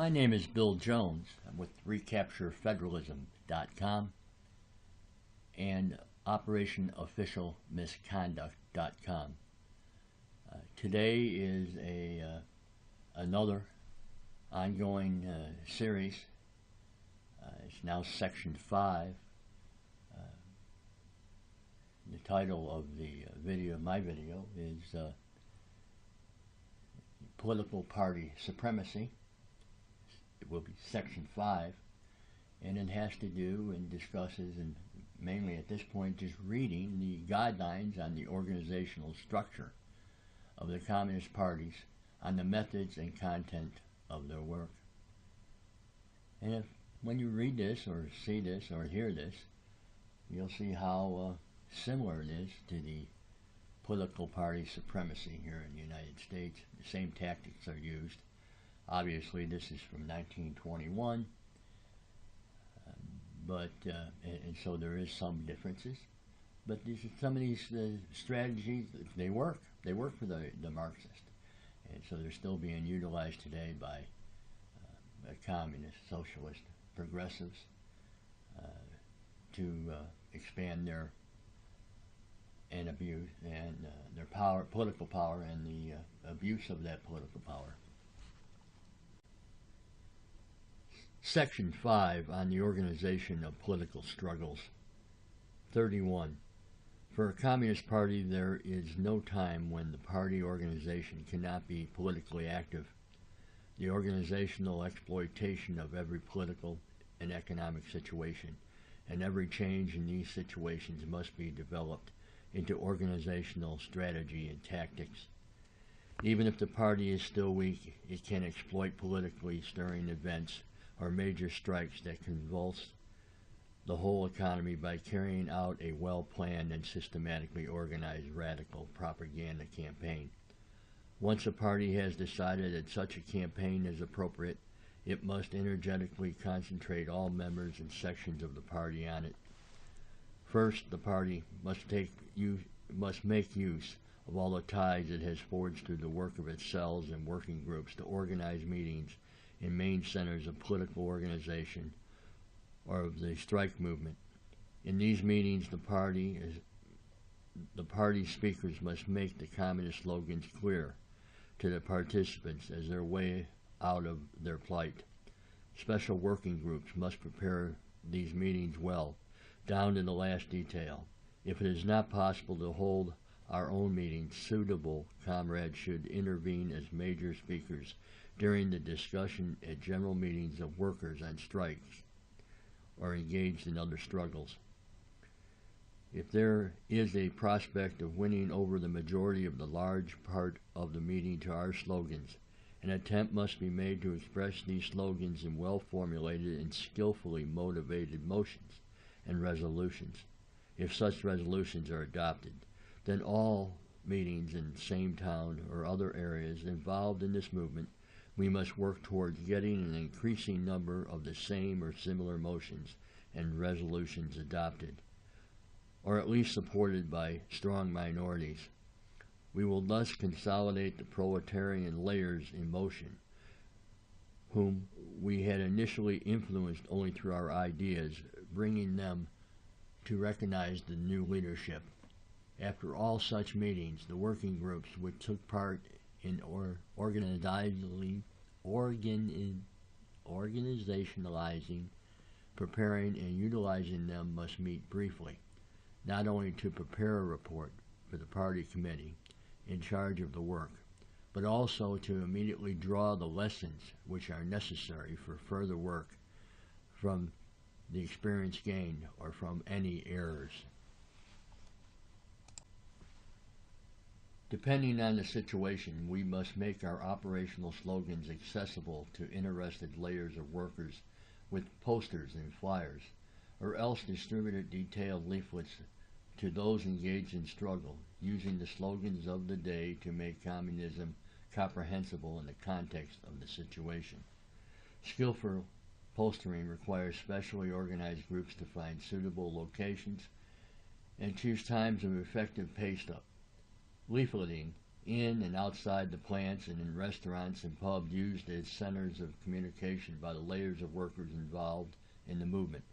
My name is Bill Jones. I'm with recapturefederalism.com and operationofficialmisconduct.com. Today is another ongoing series. It's now Section 5. The title of my video is Political Party Supremacy. It will be Section 5, and it has to do and discusses, and mainly at this point just reading the guidelines on the organizational structure of the communist parties, on the methods and content of their work. And when you read this or see this or hear this, you'll see how similar it is to the political party supremacy here in the United States. The same tactics are used. Obviously, this is from 1921, and so there is some differences. But some of these strategies, they work. They work for the Marxist, and so they're still being utilized today by communists, socialists, progressives to expand their and abuse and their power, political power, and the abuse of that political power. Section 5 on the organization of political struggles. 31. For a communist party, there is no time when the party organization cannot be politically active. The organizational exploitation of every political and economic situation and every change in these situations must be developed into organizational strategy and tactics. Even if the party is still weak, it can exploit politically stirring events or major strikes that convulse the whole economy by carrying out a well-planned and systematically organized radical propaganda campaign. Once a party has decided that such a campaign is appropriate, it must energetically concentrate all members and sections of the party on it. First, the party must make use of all the ties it has forged through the work of its cells and working groups to organize meetings in main centers of political organization or of the strike movement. In these meetings, the party speakers must make the communist slogans clear to the participants as their way out of their plight. Special working groups must prepare these meetings well, down to the last detail. If it is not possible to hold our own meetings, suitable comrades should intervene as major speakers during the discussion at general meetings of workers on strikes or engaged in other struggles. If there is a prospect of winning over the majority of the large part of the meeting to our slogans, an attempt must be made to express these slogans in well-formulated and skillfully motivated motions and resolutions. If such resolutions are adopted, then all meetings in the same town or other areas involved in this movement, we must work towards getting an increasing number of the same or similar motions and resolutions adopted, or at least supported by strong minorities. We will thus consolidate the proletarian layers in motion, whom we had initially influenced only through our ideas, bringing them to recognize the new leadership. After all such meetings, the working groups which took part in organizationalizing, preparing, and utilizing them must meet briefly, not only to prepare a report for the party committee in charge of the work, but also to immediately draw the lessons which are necessary for further work from the experience gained or from any errors. Depending on the situation, we must make our operational slogans accessible to interested layers of workers with posters and flyers, or else distribute detailed leaflets to those engaged in struggle, using the slogans of the day to make communism comprehensible in the context of the situation. Skillful postering requires specially organized groups to find suitable locations and choose times of effective paste-up. Leafleting in and outside the plants and in restaurants and pubs used as centers of communication by the layers of workers involved in the movement.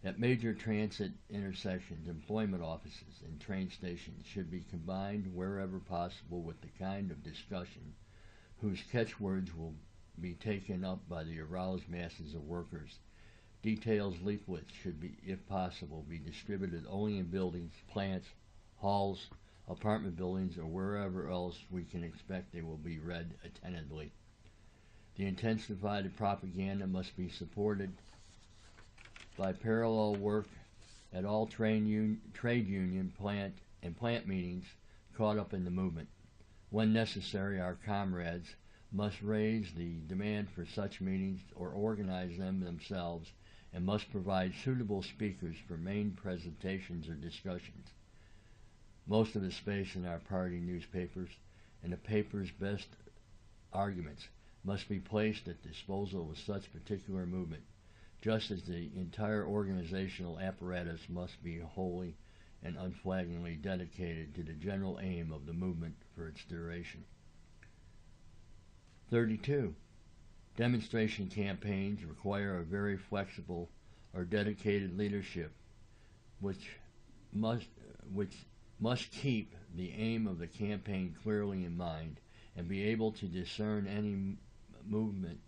At major transit intersections, employment offices, and train stations should be combined wherever possible with the kind of discussion whose catchwords will be taken up by the aroused masses of workers. Detailed leaflets should be, if possible, be distributed only in buildings, plants, halls, apartment buildings, or wherever else we can expect they will be read attentively. The intensified propaganda must be supported by parallel work at all trade union, plant meetings caught up in the movement. When necessary, our comrades must raise the demand for such meetings or organize them themselves, and must provide suitable speakers for main presentations or discussions. Most of the space in our party newspapers and the paper's best arguments must be placed at the disposal of such particular movement, just as the entire organizational apparatus must be wholly and unflaggingly dedicated to the general aim of the movement for its duration. 32. Demonstration campaigns require a very flexible or dedicated leadership which must keep the aim of the campaign clearly in mind and be able to discern any movement,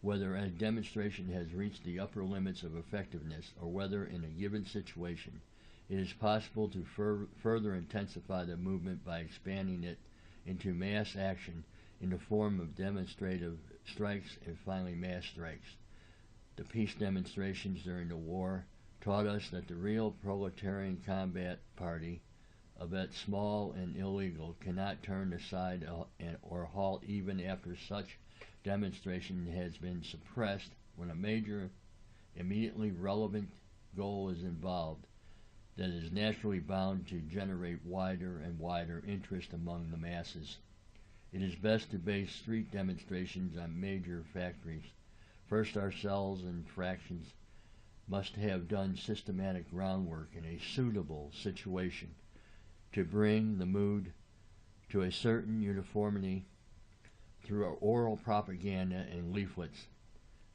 whether a demonstration has reached the upper limits of effectiveness or whether in a given situation it is possible to further intensify the movement by expanding it into mass action in the form of demonstrative strikes and finally mass strikes. The peace demonstrations during the war taught us that the real proletarian combat party, albeit small and illegal, cannot turn aside or halt even after such demonstration has been suppressed when a major, immediately relevant goal is involved that is naturally bound to generate wider and wider interest among the masses. It is best to base street demonstrations on major factories. First, ourselves and fractions must have done systematic groundwork in a suitable situation to bring the mood to a certain uniformity through oral propaganda and leaflets.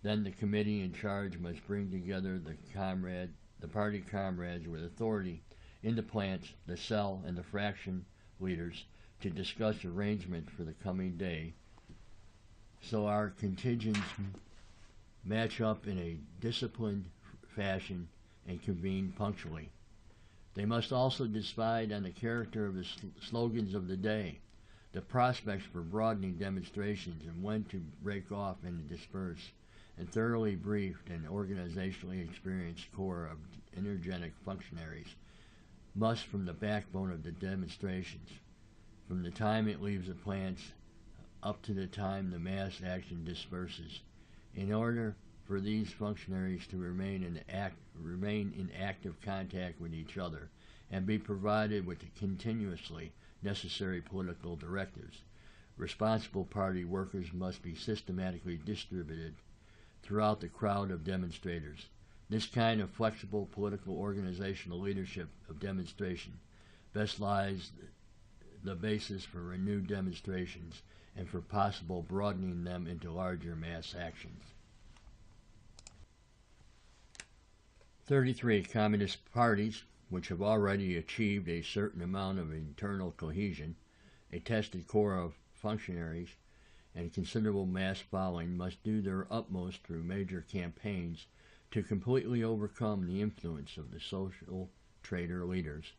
Then the committee in charge must bring together the party comrades with authority in the plants, the cell, and the fraction leaders to discuss arrangement for the coming day, so our contingents match up in a disciplined fashion and convene punctually. They must also decide on the character of the slogans of the day, the prospects for broadening demonstrations, and when to break off and disperse. And thoroughly briefed and organizationally experienced corps of energetic functionaries must, from the backbone of the demonstrations, from the time it leaves the plants up to the time the mass action disperses, in order for these functionaries to remain in active contact with each other and be provided with the continuously necessary political directives. Responsible party workers must be systematically distributed throughout the crowd of demonstrators. This kind of flexible political organizational leadership of demonstration best lies the basis for renewed demonstrations and for possible broadening them into larger mass actions. 33. Communist parties, which have already achieved a certain amount of internal cohesion, a tested corps of functionaries, and considerable mass following, must do their utmost through major campaigns to completely overcome the influence of the social trader leaders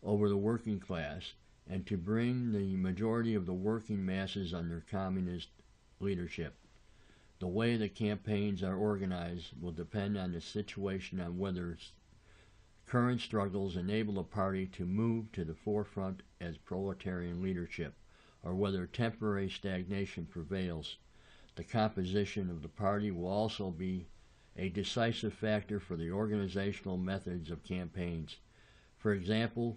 over the working class and to bring the majority of the working masses under communist leadership. The way the campaigns are organized will depend on the situation on whether current struggles enable the party to move to the forefront as proletarian leadership, or whether temporary stagnation prevails. The composition of the party will also be a decisive factor for the organizational methods of campaigns. For example,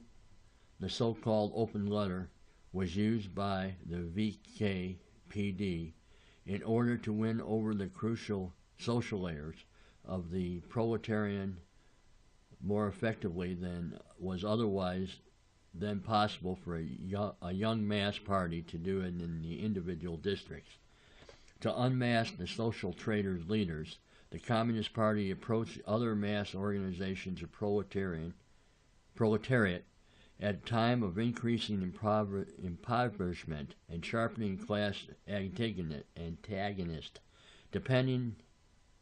the so-called open letter was used by the VKPD in order to win over the crucial social layers of the proletarian more effectively than was otherwise than possible for a young mass party to do it in the individual districts. To unmask the social traders' leaders, the Communist Party approached other mass organizations of proletariat at a time of increasing impoverishment and sharpening class antagonist,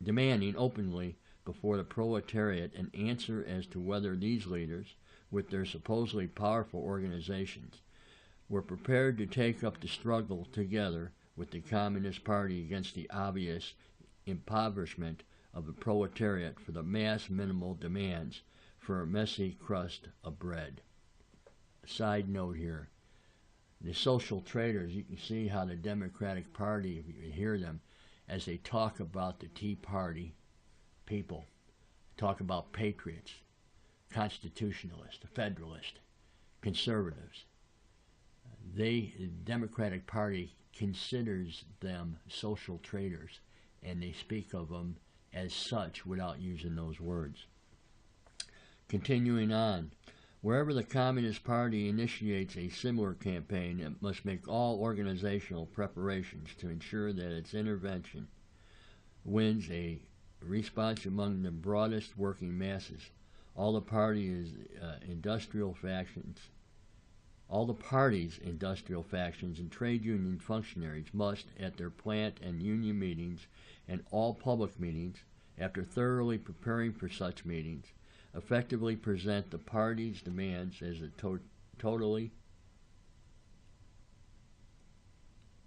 demanding openly before the proletariat an answer as to whether these leaders, with their supposedly powerful organizations, were prepared to take up the struggle together with the Communist Party against the obvious impoverishment of the proletariat for the mass minimal demands for a messy crust of bread. Side note here, the social traders, you can see how the Democratic Party, if you hear them, as they talk about the Tea Party people, talk about patriots, constitutionalists, federalists, conservatives. The Democratic Party considers them social traders, and they speak of them as such without using those words. Continuing on, wherever the Communist Party initiates a similar campaign, it must make all organizational preparations to ensure that its intervention wins a response among the broadest working masses. All the parties' industrial factions and trade union functionaries must, at their plant and union meetings and all public meetings, after thoroughly preparing for such meetings, effectively present the party's demands as a totally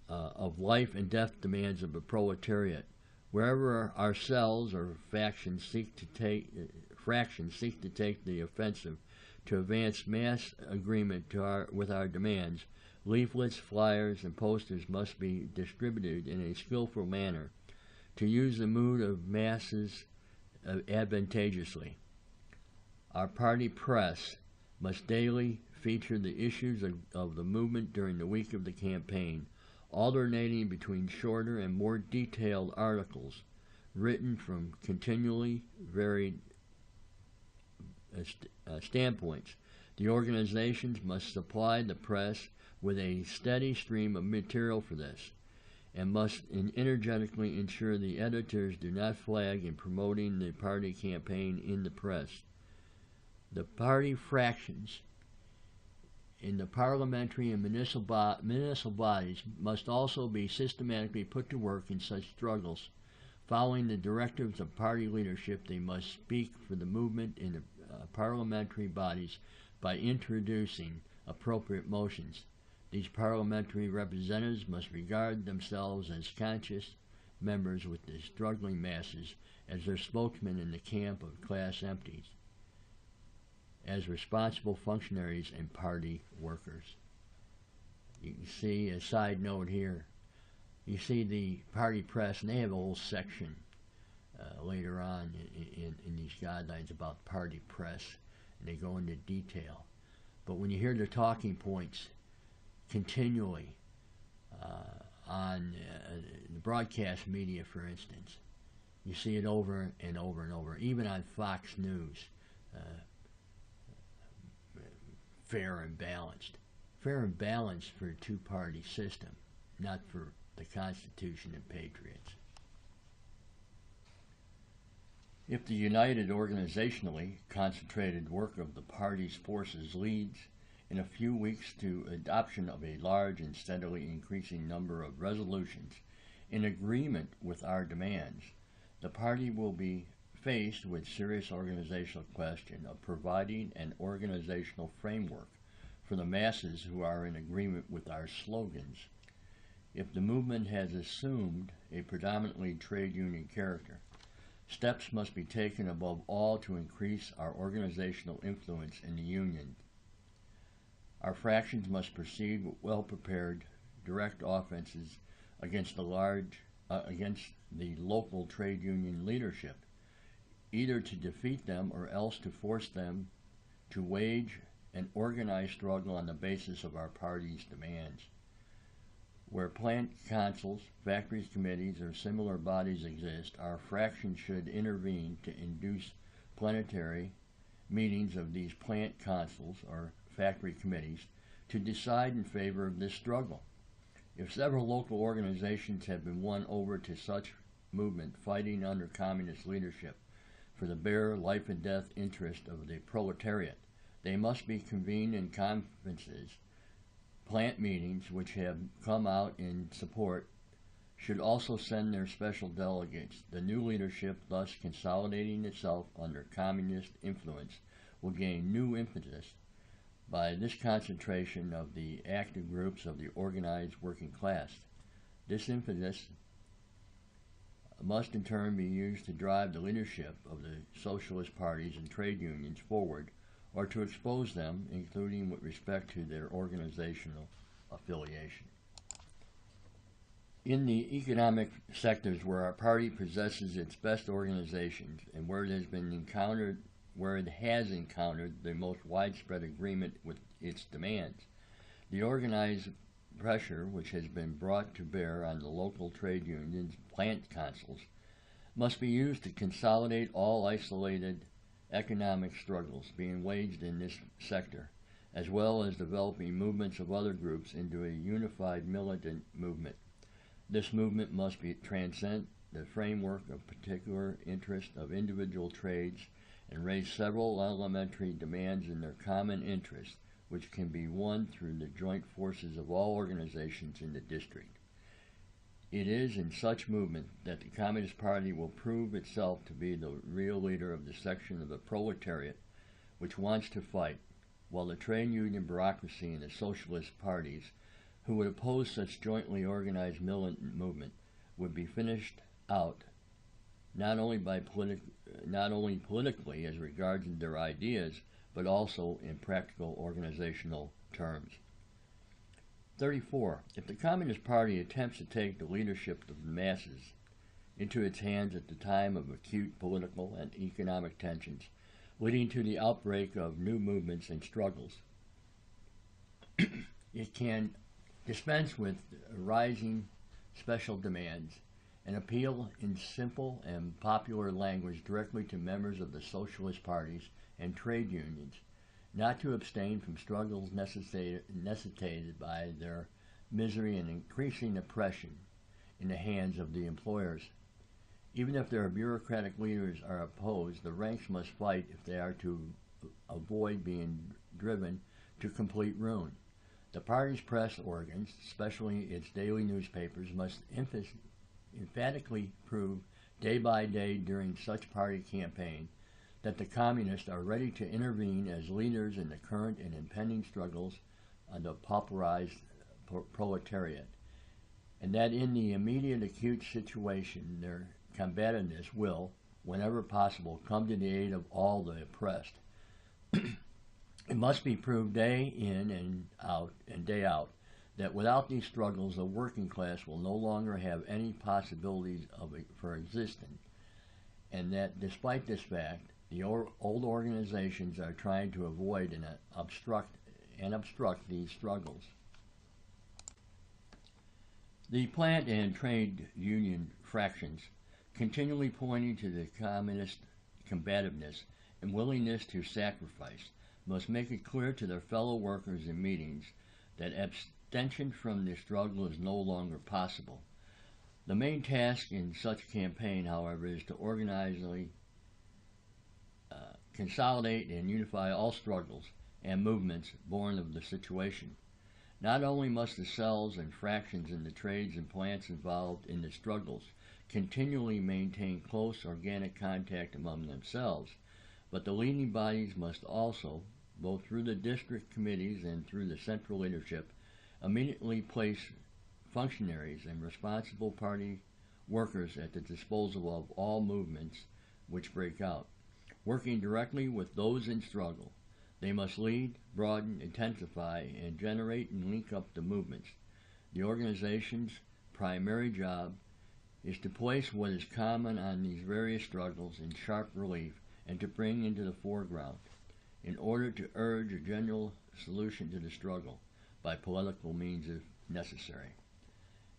of life and death demands of the proletariat. Wherever ourselves or fractions seek to take the offensive to advance mass agreement with our demands, leaflets, flyers, and posters must be distributed in a skillful manner to use the mood of masses advantageously. Our party press must daily feature the issues of the movement during the week of the campaign, alternating between shorter and more detailed articles written from continually varied standpoints. The organizations must supply the press with a steady stream of material for this, and must energetically ensure the editors do not flag in promoting the party campaign in the press. The party fractions in the parliamentary and municipal bodies must also be systematically put to work in such struggles. Following the directives of party leadership, they must speak for the movement in the parliamentary bodies by introducing appropriate motions. These parliamentary representatives must regard themselves as conscious members with the struggling masses, as their spokesmen in the camp of class empties, as responsible functionaries and party workers. You can see a side note here. You see the party press, and they have a whole section later on in these guidelines about party press, and they go into detail. But when you hear the talking points continually on the broadcast media, for instance, you see it over and over and over, even on Fox News. Fair and balanced. Fair and balanced for a two-party system, not for the Constitution and patriots. If the united organizationally concentrated work of the party's forces leads in a few weeks to adoption of a large and steadily increasing number of resolutions in agreement with our demands, the party will be faced with serious organizational question of providing an organizational framework for the masses who are in agreement with our slogans. If the movement has assumed a predominantly trade union character, steps must be taken above all to increase our organizational influence in the union. Our fractions must proceed with well-prepared direct offenses against the local trade union leadership, either to defeat them or else to force them to wage an organized struggle on the basis of our party's demands. Where plant councils, factories committees, or similar bodies exist, our fraction should intervene to induce plenary meetings of these plant councils or factory committees to decide in favor of this struggle. If several local organizations have been won over to such movement fighting under communist leadership for the bare life and death interest of the proletariat, they must be convened in conferences. Plant meetings which have come out in support should also send their special delegates. The new leadership, thus consolidating itself under communist influence, will gain new impetus by this concentration of the active groups of the organized working class. This impetus must in turn be used to drive the leadership of the socialist parties and trade unions forward, or to expose them, including with respect to their organizational affiliation. In the economic sectors where our party possesses its best organizations and where it has encountered the most widespread agreement with its demands, the organized pressure which has been brought to bear on the local trade unions' plant councils must be used to consolidate all isolated economic struggles being waged in this sector, as well as developing movements of other groups into a unified militant movement. This movement must transcend the framework of particular interest of individual trades and raise several elementary demands in their common interest, which can be won through the joint forces of all organizations in the district. It is in such movement that the Communist Party will prove itself to be the real leader of the section of the proletariat which wants to fight, while the trade union bureaucracy and the socialist parties who would oppose such jointly organized militant movement would be finished out not only politically as regards their ideas, but also in practical organizational terms. 34. If the Communist Party attempts to take the leadership of the masses into its hands at the time of acute political and economic tensions, leading to the outbreak of new movements and struggles, it can dispense with rising special demands and appeal in simple and popular language directly to members of the socialist parties and trade unions, not to abstain from struggles necessitated by their misery and increasing oppression in the hands of the employers. Even if their bureaucratic leaders are opposed, the ranks must fight if they are to avoid being driven to complete ruin. The party's press organs, especially its daily newspapers, must emphatically prove day by day during such party campaign that the communists are ready to intervene as leaders in the current and impending struggles of the pauperized proletariat, and that in the immediate acute situation their combativeness will, whenever possible, come to the aid of all the oppressed. It must be proved day in and day out that without these struggles the working class will no longer have any possibilities for existence, and that despite this fact the old organizations are trying to avoid and obstruct these struggles. The plant and trade union fractions, continually pointing to the communist combativeness and willingness to sacrifice, must make it clear to their fellow workers in meetings that abstention from the struggle is no longer possible. The main task in such campaign, however, is to organizedly consolidate and unify all struggles and movements born of the situation. Not only must the cells and fractions in the trades and plants involved in the struggles continually maintain close organic contact among themselves, but the leading bodies must also, both through the district committees and through the central leadership, immediately place functionaries and responsible party workers at the disposal of all movements which break out. Working directly with those in struggle, they must lead, broaden, intensify, and generate and link up the movements. The organization's primary job is to place what is common on these various struggles in sharp relief and to bring into the foreground, in order to urge a general solution to the struggle by political means if necessary.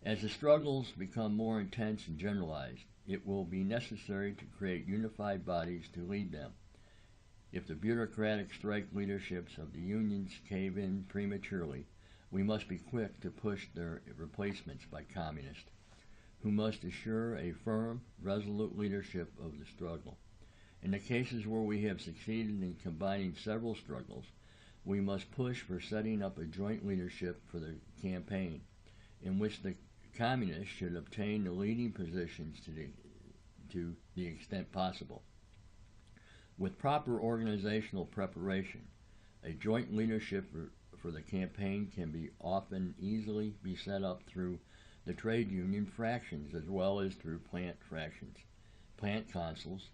As the struggles become more intense and generalized, it will be necessary to create unified bodies to lead them. If the bureaucratic strike leaderships of the unions cave in prematurely, we must be quick to push their replacements by communists, who must assure a firm, resolute leadership of the struggle. In the cases where we have succeeded in combining several struggles, we must push for setting up a joint leadership for the campaign, in which the communists should obtain the leading positions to the extent possible. With proper organizational preparation, a joint leadership for the campaign can be often easily be set up through the trade union fractions as well as through plant fractions, plant consuls,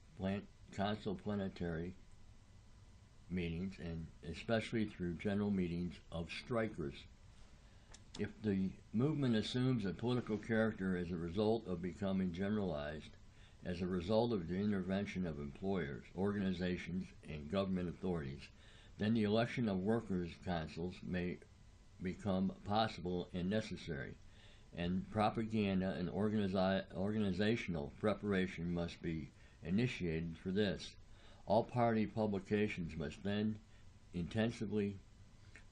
consul planetary meetings, and especially through general meetings of strikers. If the movement assumes a political character as a result of becoming generalized, as a result of the intervention of employers, organizations, and government authorities, then the election of workers' consuls may become possible and necessary, and propaganda and organizational preparation must be initiated for this. All party publications must then intensively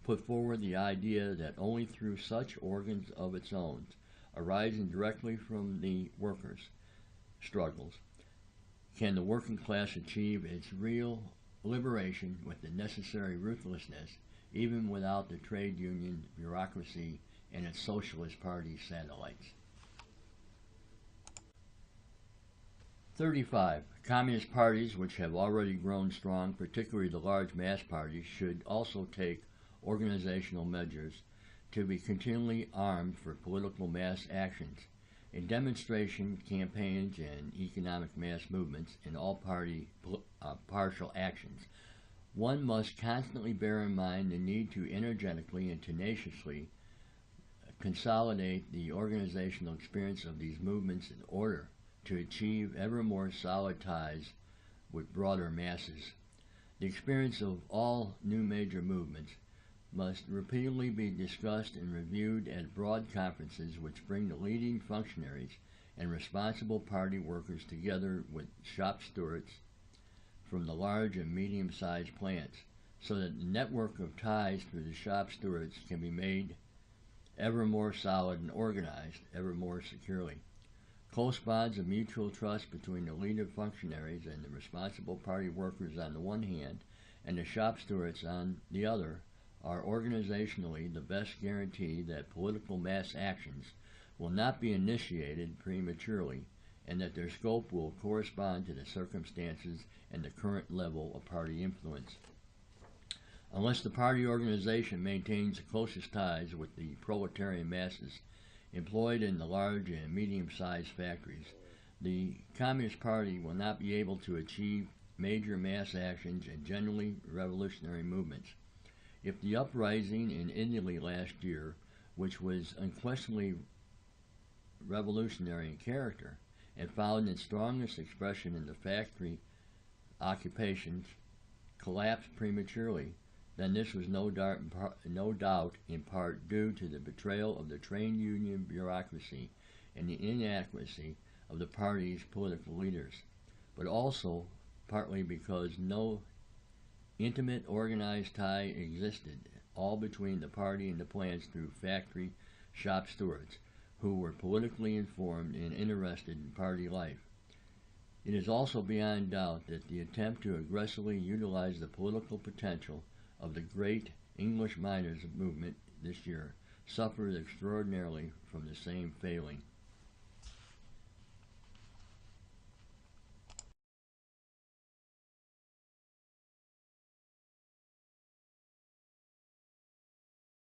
put forward the idea that only through such organs of its own, arising directly from the workers' struggles, can the working class achieve its real liberation with the necessary ruthlessness, even without the trade union bureaucracy and its socialist party satellites. 35. Communist parties, which have already grown strong, particularly the large mass parties, should also take organizational measures to be continually armed for political mass actions. In demonstration campaigns and economic mass movements and all-party partial actions, one must constantly bear in mind the need to energetically and tenaciously consolidate the organizational experience of these movements in order to achieve ever more solid ties with broader masses. The experience of all new major movements must repeatedly be discussed and reviewed at broad conferences which bring the leading functionaries and responsible party workers together with shop stewards from the large and medium-sized plants, so that the network of ties through the shop stewards can be made ever more solid and organized ever more securely. Close bonds of mutual trust between the leader functionaries and the responsible party workers on the one hand and the shop stewards on the other are organizationally the best guarantee that political mass actions will not be initiated prematurely and that their scope will correspond to the circumstances and the current level of party influence. Unless the party organization maintains the closest ties with the proletarian masses employed in the large and medium-sized factories, the Communist Party will not be able to achieve major mass actions and generally revolutionary movements. If the uprising in Italy last year, which was unquestionably revolutionary in character and found its strongest expression in the factory occupations, collapsed prematurely, then this was no doubt in part due to the betrayal of the trade union bureaucracy and the inadequacy of the party's political leaders, but also partly because no intimate organized tie existed, all between the party and the plants through factory shop stewards, who were politically informed and interested in party life. It is also beyond doubt that the attempt to aggressively utilize the political potential of the great English miners' movement this year suffered extraordinarily from the same failing.